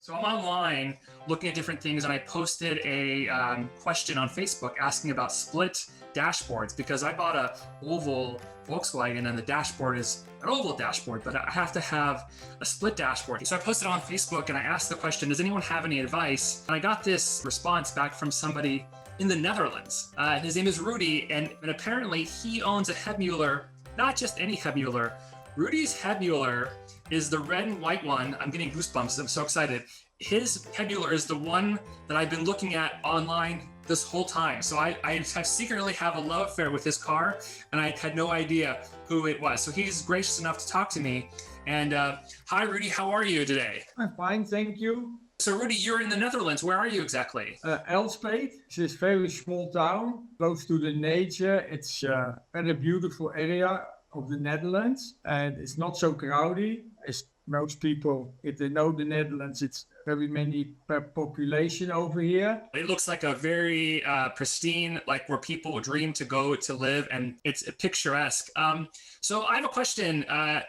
So I'm online looking at different things, and I posted a question on Facebook asking about split dashboards because I bought a oval Volkswagen and the dashboard is an oval dashboard, but I have to have a split dashboard. So I posted on Facebook and I asked the question, does anyone have any advice? And I got this response back from somebody in the Netherlands. His name is Rudy, and apparently he owns a Hebmüller, not just any Hebmüller. Rudy's Hebmüller is the red and white one. I'm getting goosebumps. I'm so excited. His Hebmüller is the one that I've been looking at online this whole time. So I secretly have a love affair with this car, and I had no idea who it was. So he's gracious enough to talk to me. And hi, Rudy, how are you today? I'm fine, thank you. So Rudy, you're in the Netherlands. Where are you exactly? Elspet. It's this very small town, close to the nature. It's a very beautiful area of the Netherlands, and it's not so crowded as most people. If they know the Netherlands, it's very many per population over here. It looks like a very pristine, like where people dream to go to live, and it's picturesque. So I have a question.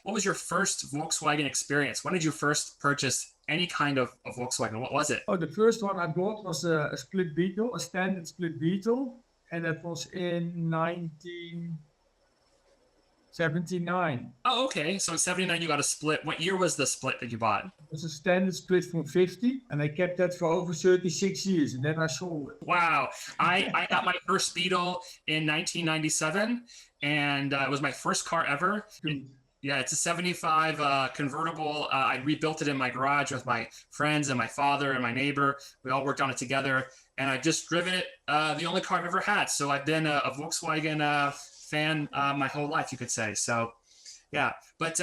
What was your first Volkswagen experience? When did you first purchase any kind of Volkswagen? What was it? Oh, the first one I bought was a split Beetle, a standard split Beetle, and that was in 1979. Oh, okay. So in 79, you got a split. What year was the split that you bought? It was a standard split from 50, and I kept that for over 36 years, and then I sold it. Wow. I got my first Beetle in 1997, and it was my first car ever. Yeah, it's a 75 convertible. I rebuilt it in my garage with my friends and my father and my neighbor. We all worked on it together, and I've just driven it, the only car I've ever had. So I've been a Volkswagen fan my whole life, you could say. So yeah, but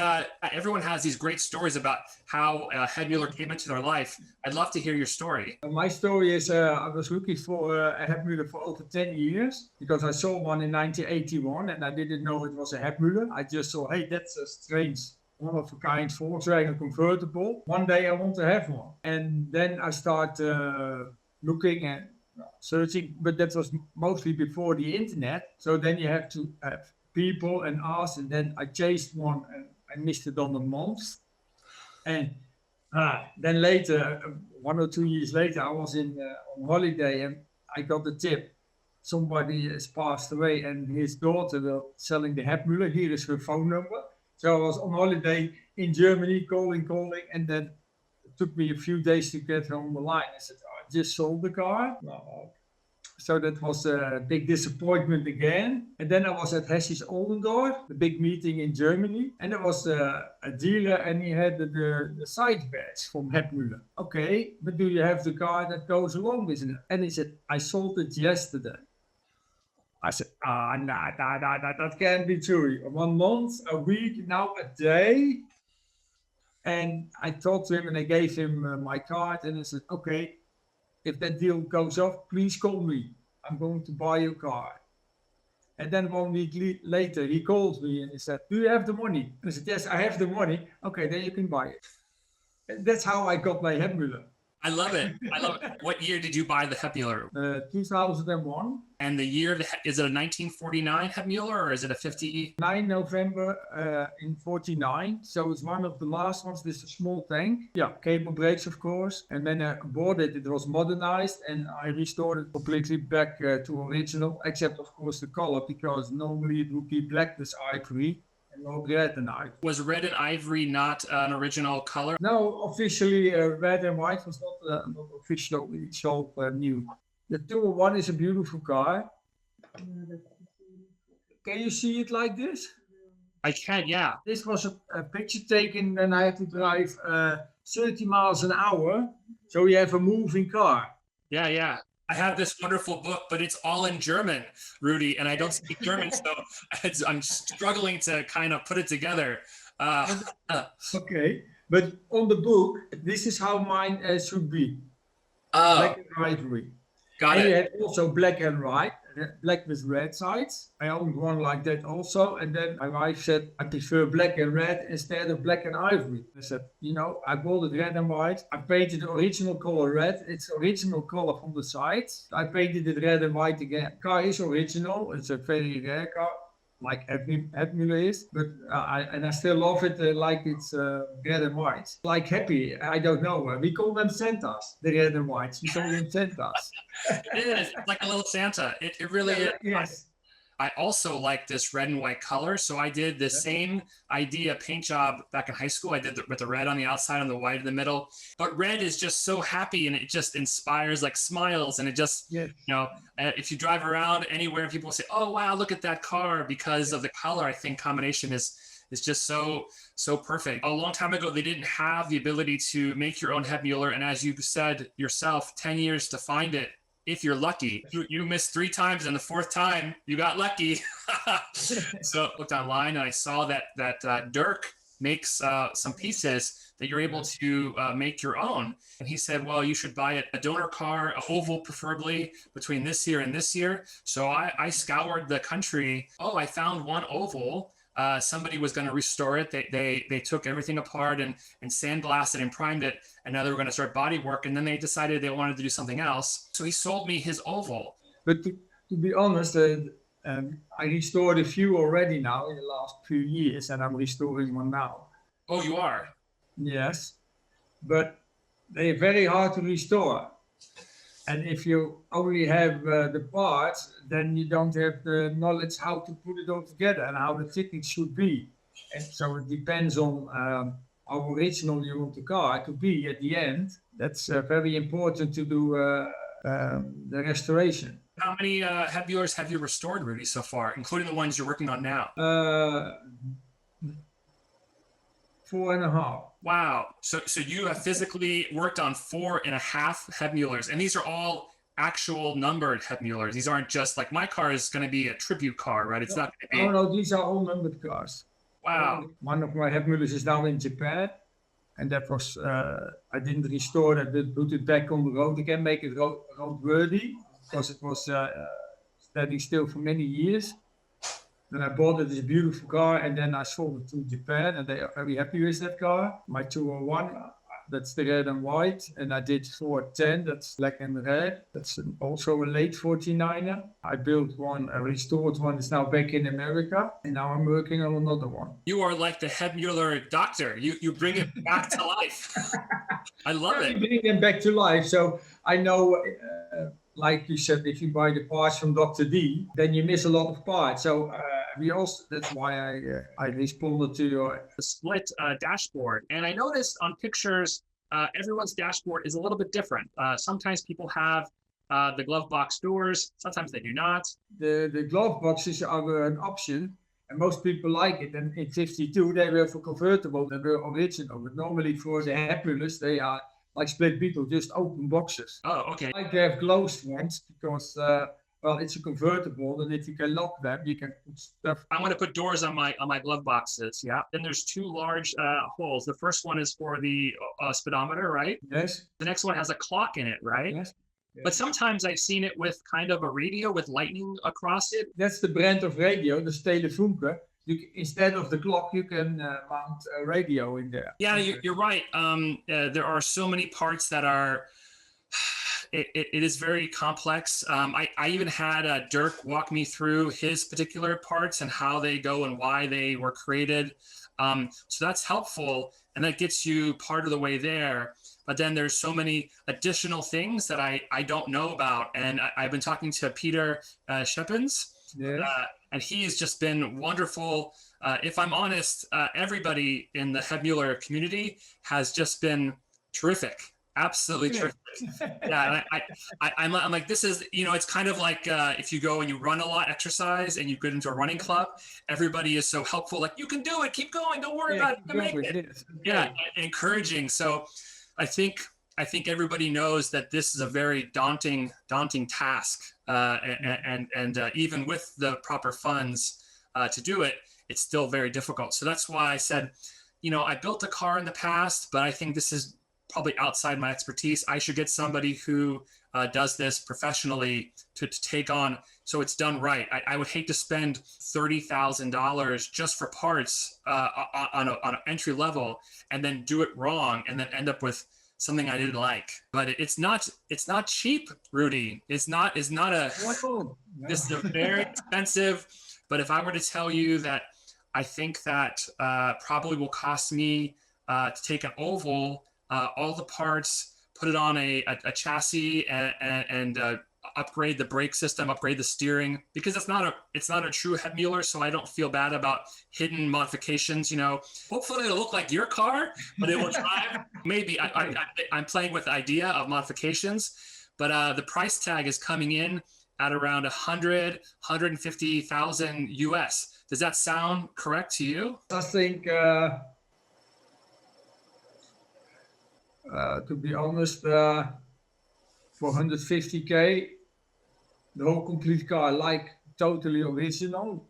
everyone has these great stories about how Hebmüller came into their life. I'd love to hear your story. My story is I was looking for a Hebmüller for over 10 years because I saw one in 1981 and I didn't know it was a Hebmüller. I just saw, hey, that's a strange, one of a kind Volkswagen convertible. One day I want to have one. And then I start looking and searching, but that was mostly before the internet. So then you have to have people and ask, and then I chased one and I missed it on a month. And then later, 1 or 2 years later, I was on holiday and I got the tip. Somebody has passed away and his daughter was selling the Hebmüller. Here is her phone number. So I was on holiday in Germany, calling, and then it took me a few days to get her on the line. I said, I just sold the car. So that was a big disappointment again. And then I was at Hessisch Oldendorf, the big meeting in Germany. And there was a dealer and he had the side badge from Hebmüller. Okay, but do you have the car that goes along with it? And he said, I sold it yesterday. I said, no, that can't be true. 1 month, a week, now a day. And I talked to him and I gave him my card and I said, okay, if that deal goes off, please call me. I'm going to buy your car. And then 1 week later, he called me and he said, do you have the money? I said, yes, I have the money. Okay, then you can buy it. And that's how I got my Hebmüller. I love it. I love it. What year did you buy the Hebmüller? 2001. And the year, is it a 1949 Hebmüller or is it a 50? 9 November in 49. So it's one of the last ones. This is a small tank. Yeah, cable brakes, of course. And when I bought it, it was modernized and I restored it completely back to original, except of course the color, because normally it would be black with ivory. And no red and ivory. Was red and ivory not an original color? No, officially red and white was not officially sold new. The 201 is a beautiful car. Can you see it like this? I can, yeah. This was a picture taken and I had to drive 30 miles an hour. So you have a moving car. Yeah, yeah. I have this wonderful book, but it's all in German, Rudy, and I don't speak German, so I'm struggling to kind of put it together. Okay, but on the book, this is how mine should be. Black and ivory. Got and it. you had also black and white, black with red sides. I owned one like that also. And then my wife said, I prefer black and red instead of black and ivory. I said, you know, I bought it red and white. I painted the original color red. It's original color from the sides. I painted it red and white again. Car is original. It's a very rare car. like Hebmüller is, but I still love it like it's red and white. Like Happy, I don't know. We call them Santas, the red and whites. We call them Santas. It is. It's like a little Santa. It really is. Yes. I also like this red and white color. So I did the same idea paint job back in high school. I did with the red on the outside and the white in the middle. But red is just so happy, and it just inspires like smiles. And it just, if you drive around anywhere, people say, "Oh wow, look at that car," because of the color. I think combination is just so perfect. A long time ago, they didn't have the ability to make your own Hebmüller, and as you said yourself, 10 years to find it. If you're lucky, you missed 3 times, and the 4th time you got lucky. So I looked online and I saw that Dirk makes some pieces that you're able to make your own. And he said, well, you should buy a donor car, a oval preferably, between this year and this year. So I scoured the country. Oh, I found one oval. Somebody was going to restore it. They took everything apart and sandblasted and primed it, and now they were going to start body work, and then they decided they wanted to do something else. So he sold me his oval. But to be honest, I restored a few already now in the last few years, and I'm restoring one now. Oh, you are? Yes, but they're very hard to restore. And if you only have the parts, then you don't have the knowledge how to put it all together and how the fitting should be. And so it depends on how original you want the car to be at the end. That's very important to do the restoration. How many Hebmüllers have you restored, Rudy, so far, including the ones you're working on now? 4.5. Wow. So you have physically worked on 4.5 Hebmüllers, and these are all actual numbered Hebmüllers. These aren't just like my car is going to be a tribute car, right? It's not going to be. No, these are all numbered cars. Wow. One of my Hebmüllers is now in Japan, and that was I didn't restore that, but put it back on the road again, make it roadworthy, because it was standing still for many years. Then I bought it as a beautiful car, and then I sold it to Japan, and they are very happy with that car. My 201, that's the red and white, and I did 410, that's black and red. That's also a late 49er. I built one, a restored one, it's now back in America, and now I'm working on another one. You are like the Hebmüller doctor. You bring it back to life. I love it. Bring them back to life. So I know, like you said, if you buy the parts from Dr. D, then you miss a lot of parts. So we also, that's why I responded to your split dashboard. And I noticed on pictures, everyone's dashboard is a little bit different. Sometimes people have the glove box doors. Sometimes they do not. The glove boxes are an option, and most people like it. And in 52, they were for convertible, they were original. But normally for the Hebmüllers, they are like split Beetle, just open boxes. Oh, okay. I like to have closed ones because, well, it's a convertible, and if you can lock them, you can put stuff. I want to put doors on my glove boxes. Yeah. Then there's 2 large holes. The first one is for the speedometer, right? Yes. The next one has a clock in it, right? Yes. But sometimes I've seen it with kind of a radio with lightning across it. That's the brand of radio, the Telefunke. Instead of the clock, you can mount a radio in there. Yeah, you're right. There are so many parts that are. It is very complex. I even had Dirk walk me through his particular parts and how they go and why they were created. So that's helpful, and that gets you part of the way there. But then there's so many additional things that I don't know about. And I've been talking to Peter Scheppens, and he's just been wonderful. If I'm honest, everybody in the Hebmüller community has just been terrific. Absolutely terrific. Yeah, and I'm like, this is, it's kind of like if you go and you run a lot, exercise, and you get into a running club, everybody is so helpful. Like, you can do it, keep going, don't worry about it, you can make it. Yeah, encouraging. So I think everybody knows that this is a very daunting task, and even with the proper funds to do it, it's still very difficult. So that's why I said, I built a car in the past, but I think this is probably outside my expertise. I should get somebody who does this professionally to take on, so it's done right. I would hate to spend $30,000 just for parts on an entry level and then do it wrong and then end up with something I didn't like. But it's not cheap, Rudy. It's not a Wonderful. this is a very expensive. But if I were to tell you that I think that probably will cost me to take an oval, all the parts, put it on a chassis, and upgrade the brake system, upgrade the steering, because it's not a true Hebmüller, so I don't feel bad about hidden modifications. You know, hopefully it'll look like your car, but it will drive. Maybe I'm playing with the idea of modifications, but the price tag is coming in at around 150,000 US. Does that sound correct to you? I think, to be honest, for 150k, the whole complete car, like totally original,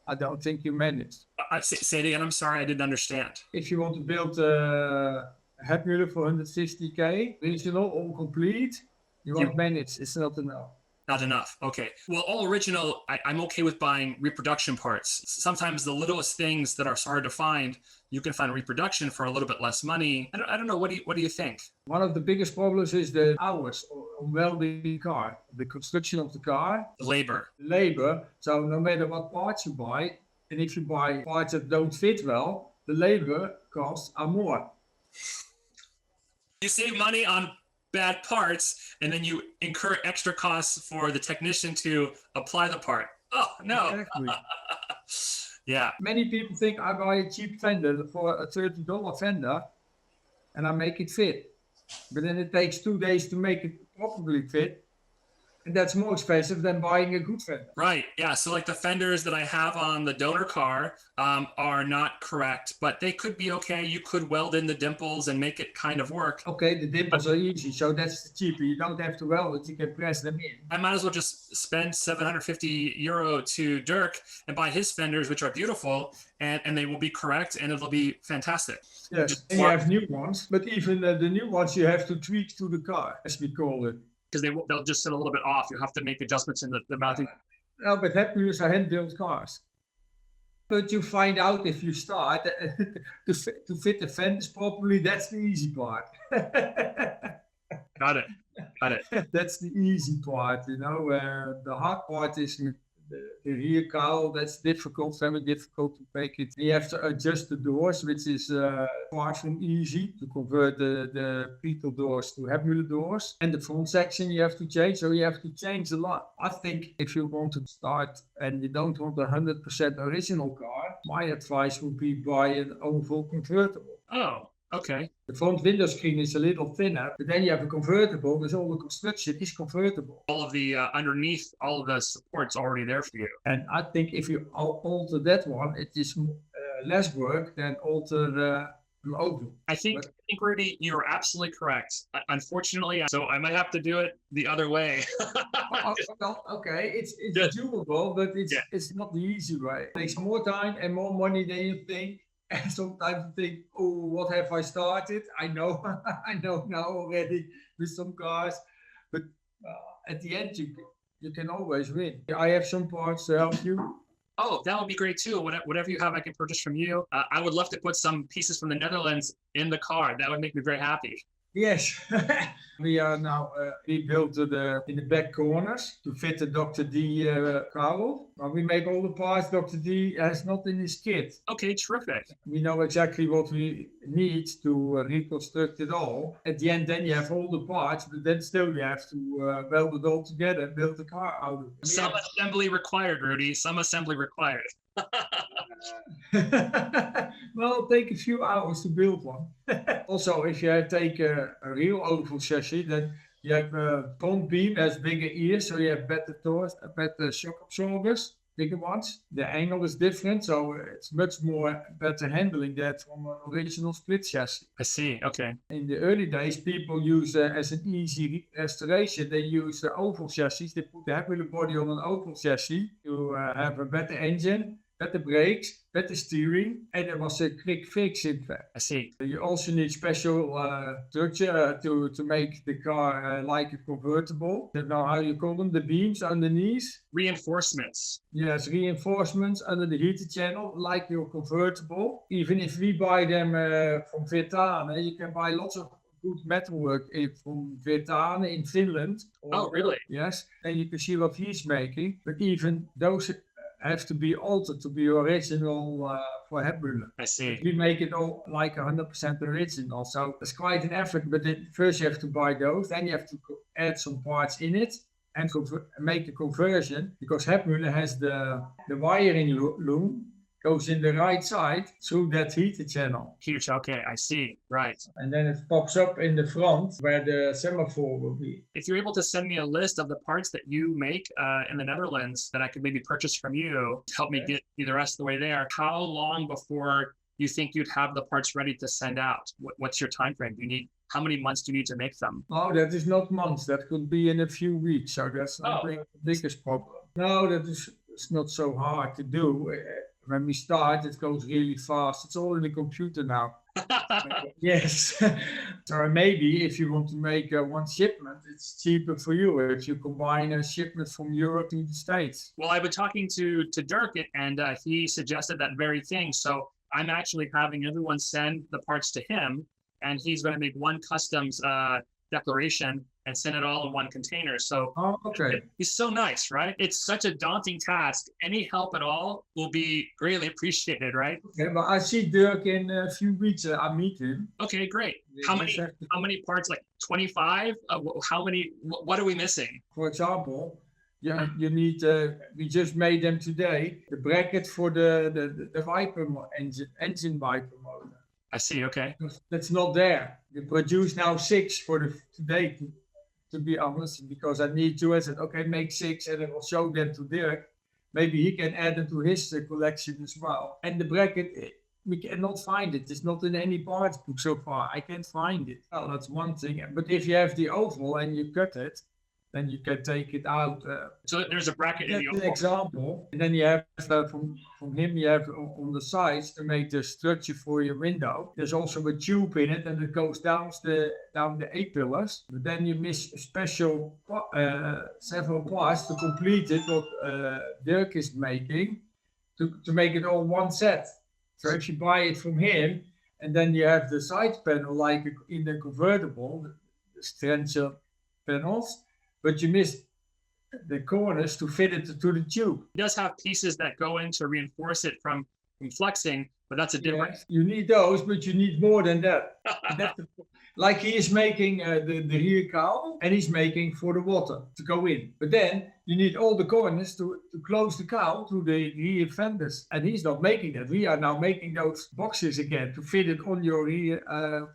I don't think you manage. Say it again. I'm sorry, I didn't understand. If you want to build a Hebmüller for 150k, original, all complete, you won't manage. It's not enough. Not enough. Okay. Well, all original, I'm okay with buying reproduction parts. Sometimes the littlest things that are hard to find, you can find reproduction for a little bit less money. I don't know. What do you think? One of the biggest problems is the hours on welding the car, the construction of the car. The labor. Labor. So no matter what parts you buy, and if you buy parts that don't fit well, the labor costs are more. You save money on bad parts, and then you incur extra costs for the technician to apply the part. Oh, no. Exactly. Yeah. Many people think I buy a cheap fender for a $30 fender and I make it fit. But then it takes 2 days to make it properly fit. And that's more expensive than buying a good fender. Right. Yeah. So like the fenders that I have on the donor car are not correct, but they could be okay. You could weld in the dimples and make it kind of work. Okay, the dimples are easy, so that's cheaper. You don't have to weld it, you can press them in. I might as well just spend 750 euro to Dirk and buy his fenders, which are beautiful, and they will be correct, and it'll be fantastic. Yes, and you have new ones, but even the new ones you have to tweak to the car, as we call it. Because they'll just sit a little bit off. You have to make adjustments in the mounting. No, but Hebmüllers are hand-built cars. But you find out if you start to fit the fenders properly, that's the easy part. Got it. That's the easy part, you know. The hard part is the rear cowl. That's difficult, very difficult to make it. You have to adjust the doors, which is far from easy to convert the Beetle doors to Hebmüller doors. And the front section you have to change, so you have to change a lot. I think if you want to start and you don't want a 100% original car, my advice would be buy an oval convertible. Oh, okay. The front window screen is a little thinner, but then you have a convertible, because all the construction is convertible. All of the underneath, all of the support's already there for you. And I think if you alter that one, it is less work than alter an oval. I think, Rudy, you're absolutely correct. Unfortunately, so I might have to do it the other way. Okay, it's doable, but it's not the easy way. It takes more time and more money than you think. And sometimes you think, oh, what have I started? I know now already with some cars. But at the end, you can always win. I have some parts to help you. Oh, that would be great too. Whatever you have, I can purchase from you. I would love to put some pieces from the Netherlands in the car. That would make me very happy. Yes, we are now rebuilt in the back corners to fit the Dr. D cowl. But we make all the parts Dr. D has not in his kit. Okay, terrific. We know exactly what we need to reconstruct it all. At the end, then you have all the parts, but then still you have to weld it all together and build the car out of it. Some assembly required, Rudy. Some assembly required. Well, it'll take a few hours to build one. Also, if you take a real oval chassis, then you have a front beam has bigger ears, so you have better torque, better shock absorbers, bigger ones. The angle is different, so it's much more better handling that from an original split chassis. I see. Okay. In the early days, people use as an easy restoration, they use the oval chassis. They put the Hebmüller body on an oval chassis to have a better engine, better brakes, better steering, and there was a quick fix in fact. I see. You also need special structure to make the car like a convertible. You know how you call them, the beams underneath? Reinforcements. Yes, reinforcements under the heater channel, like your convertible. Even if we buy them from Vietnam, you can buy lots of good metalwork from Vietnam in Finland. Oh, really? Yes, and you can see what he's making. But even those have to be altered to be original for Hebmüller. I see. We make it all like 100% original. So it's quite an effort. But first you have to buy those, then you have to add some parts in it and make a conversion, because Hebmüller has the wiring loom goes in the right side through that heater channel. Huge. Okay, I see. Right. And then it pops up in the front where the semaphore will be. If you're able to send me a list of the parts that you make in the Netherlands that I could maybe purchase from you to help me get you the rest of the way there, how long before you think you'd have the parts ready to send out? What's your time frame? How many months do you need to make them? Oh, that is not months. That could be in a few weeks. So that's not the biggest problem. No, it's not so hard to do. When we start, it goes really fast. It's all in the computer now. Yes. So maybe if you want to make one shipment, it's cheaper for you if you combine a shipment from Europe to the States. Well, I've been talking to Dirk, and he suggested that very thing. So I'm actually having everyone send the parts to him, and he's going to make one customs declaration and send it all in one container. So okay. He's so nice, right? It's such a daunting task. Any help at all will be greatly appreciated, right? Okay, but I see Dirk in a few weeks. I meet him. Okay, great. How many parts? Like 25? How many? What are we missing? For example, you need. We just made them today. The bracket for the wiper engine wiper motor. I see. Okay. That's not there. We produce now 6 for today. To be honest, because I need to. I said, okay, make 6, and I will show them to Dirk. Maybe he can add them to his collection as well. And the bracket, we cannot find it. It's not in any parts book so far. I can't find it. Well, that's one thing. But if you have the oval and you cut it, then you can take it out. So there's a bracket in the oval. That's an example. And then you have from him, you have on the sides to make the structure for your window. There's also a tube in it, and it goes down the A-pillars. But then you miss special several parts to complete it, what Dirk is making, to make it all one set. So if you buy it from him, and then you have the side panel like in the convertible, the stanchion panels, but you miss the corners to fit it to the tube. It does have pieces that go in to reinforce it from flexing, but that's a different. Yes, you need those, but you need more than that. Like he is making the rear cowl, and he's making for the water to go in. But then you need all the corners to close the cowl to the rear fenders. And he's not making that. We are now making those boxes again to fit it on your rear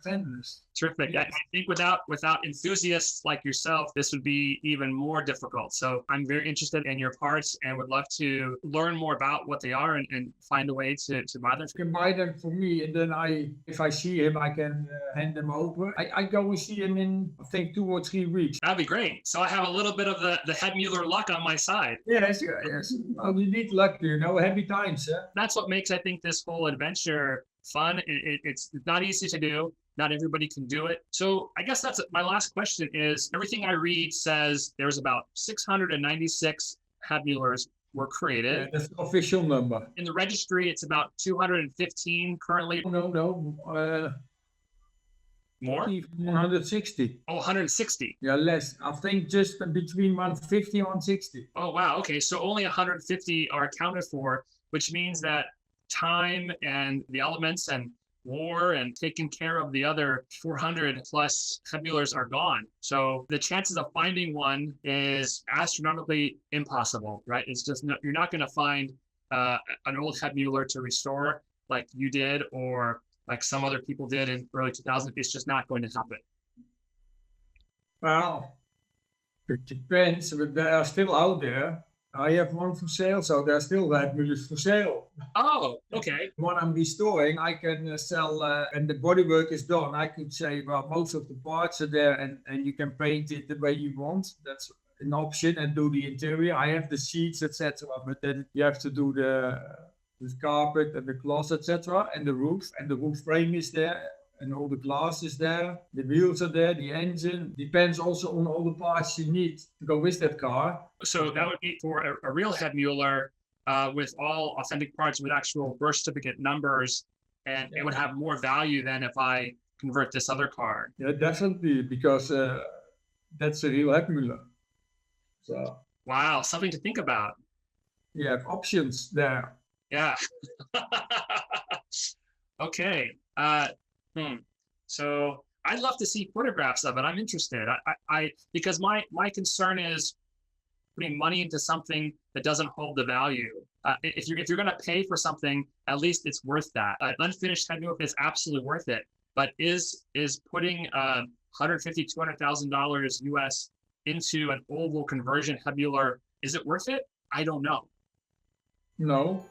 fenders. Terrific. Yes. I think without enthusiasts like yourself, this would be even more difficult. So I'm very interested in your parts and would love to learn more about what they are and find a way to buy them. You can buy them for me, and then if I see him, I can hand them over. I go and see him in, I think, 2 or 3 weeks. That'd be great. So I have a little bit of the Hebmüller luck on my side. Yes. Well, you need luck, happy times. That's what makes, I think, this whole adventure fun. It's not easy to do. Not everybody can do it. So I guess that's my last question is, everything I read says there's about 696 Hebmüllers were created. Yeah, that's the official number. In the registry, it's about 215 currently. No. More? 160. Oh, 160. Yeah, less. I think just between 150 and 160. Oh, wow. Okay, so only 150 are accounted for, which means that time and the elements and war and taking care of the other 400 plus Hebmüllers are gone. So the chances of finding one is astronomically impossible, right? It's just you're not going to find an old Hebmüller to restore like you did or like some other people did in early 2000s. It's just not going to happen. Well, it depends, but they are still out there. I have one for sale, so there are still Hebmüllers for sale. Oh, okay. When I'm restoring, I can sell, and the bodywork is done. I could say, well, most of the parts are there, and you can paint it the way you want. That's an option, and do the interior. I have the sheets, etc., but then you have to do the carpet and the cloth, etc., and the roof frame is there. And all the glass is there, the wheels are there, the engine. Depends also on all the parts you need to go with that car. So that would be for a real Hebmüller with all authentic parts with actual birth certificate numbers. And it would have more value than if I convert this other car. Yeah, definitely, because that's a real Hebmüller. So Wow, something to think about. you have options there. Yeah. Okay. So I'd love to see photographs of it. I'm interested. Because my concern is putting money into something that doesn't hold the value. If you're going to pay for something, at least it's worth that. An unfinished Hebmüller is absolutely worth it. But is putting $150,000 to $200,000 US into an oval conversion Hebmüller, is it worth it? I don't know. No.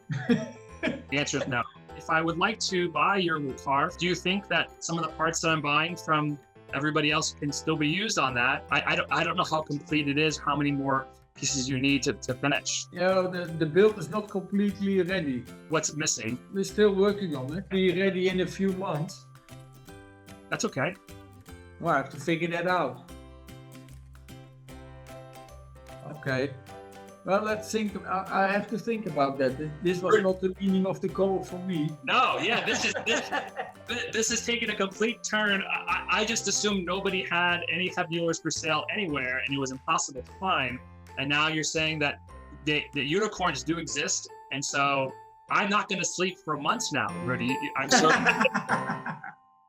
The answer is no. If I would like to buy your car, do you think that some of the parts that I'm buying from everybody else can still be used on that? I don't know how complete it is, how many more pieces you need to finish. Yeah, the build is not completely ready. What's missing? We're still working on it. Be ready in a few months. That's okay. Well, I have to figure that out. Okay. Well, let's think. I have to think about that. This was not the meaning of the call for me. No, yeah, this is taking a complete turn. I just assumed nobody had any Hebmüllers for sale anywhere, and it was impossible to find. And now you're saying that the unicorns do exist, and so I'm not going to sleep for months now, Rudy. I'm so.